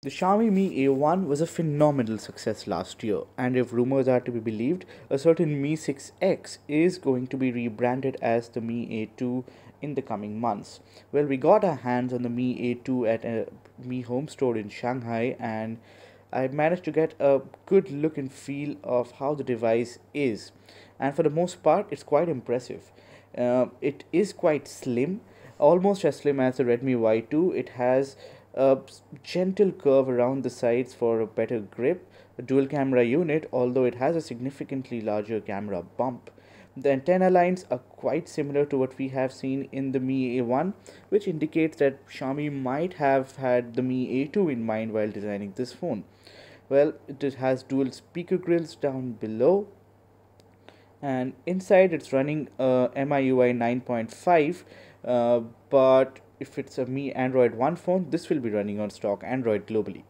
The Xiaomi Mi A1 was a phenomenal success last year, and if rumors are to be believed, a certain Mi 6X is going to be rebranded as the Mi A2 in the coming months. Well, we got our hands on the Mi A2 at a Mi Home store in Shanghai, and I managed to get a good look and feel of how the device is. And for the most part, it's quite impressive. It is quite slim, almost as slim as the Redmi Y2. It has a gentle curve around the sides for a better grip, a dual camera unit, although it has a significantly larger camera bump. The antenna lines are quite similar to what we have seen in the Mi A1, which indicates that Xiaomi might have had the Mi A2 in mind while designing this phone. Well, it has dual speaker grills down below, and inside it's running MIUI 9.5, but if it's a Mi Android 1 phone, this will be running on stock Android globally.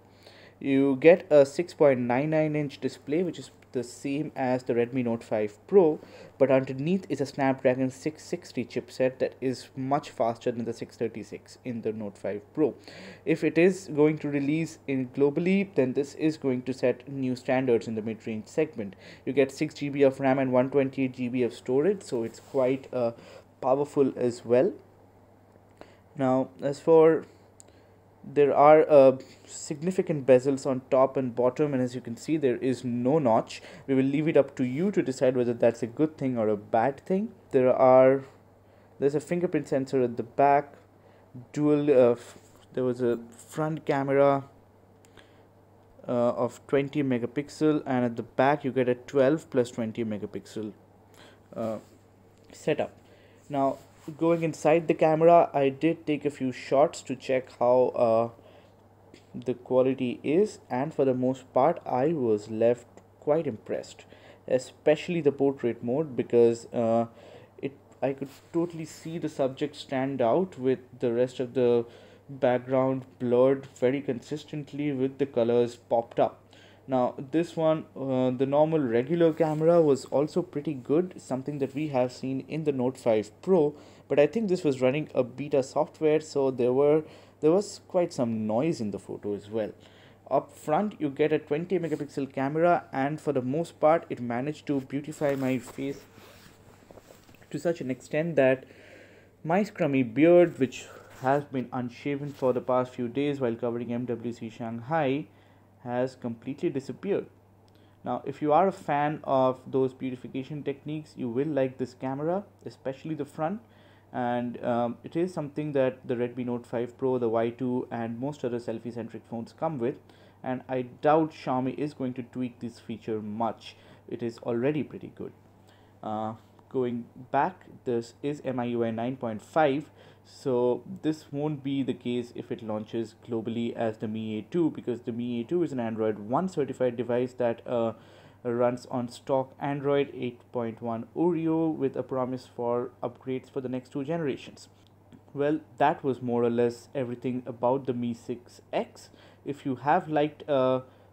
You get a 6.99-inch display, which is the same as the Redmi Note 5 Pro, but underneath is a Snapdragon 660 chipset that is much faster than the 636 in the Note 5 Pro. If it is going to release in globally, then this is going to set new standards in the mid-range segment. You get 6 GB of RAM and 128 GB of storage, so it's quite powerful as well. Now, as for there are significant bezels on top and bottom, and as you can see, there is no notch. We will leave it up to you to decide whether that's a good thing or a bad thing. There's a fingerprint sensor at the back, dual there was a front camera of 20 megapixel, and at the back you get a 12 plus 20 megapixel uh, setup. Now, going inside the camera, I did take a few shots to check how the quality is, and for the most part I was left quite impressed, especially the portrait mode, because it I could totally see the subject stand out with the rest of the background blurred very consistently with the colors popped up. Now, this one, the normal regular camera was also pretty good, something that we have seen in the Note 5 Pro, but I think this was running a beta software, so there was quite some noise in the photo as well. Up front, you get a 20 megapixel camera, and for the most part, it managed to beautify my face to such an extent that my scrummy beard, which has been unshaven for the past few days while covering MWC Shanghai, has completely disappeared. Now, if you are a fan of those beautification techniques, you will like this camera, especially the front. And it is something that the Redmi Note 5 Pro, the Y2, and most other selfie-centric phones come with. And I doubt Xiaomi is going to tweak this feature much. It is already pretty good. Uh, Going back, this is MIUI 9.5, so this won't be the case if it launches globally as the Mi A2, because the Mi A2 is an Android 1 certified device that runs on stock Android 8.1 Oreo with a promise for upgrades for the next two generations. Well, that was more or less everything about the Mi 6X. If you have liked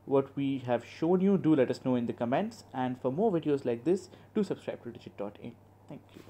what we have shown you, do let us know in the comments, and for more videos like this, do subscribe to digit.in. Thank you.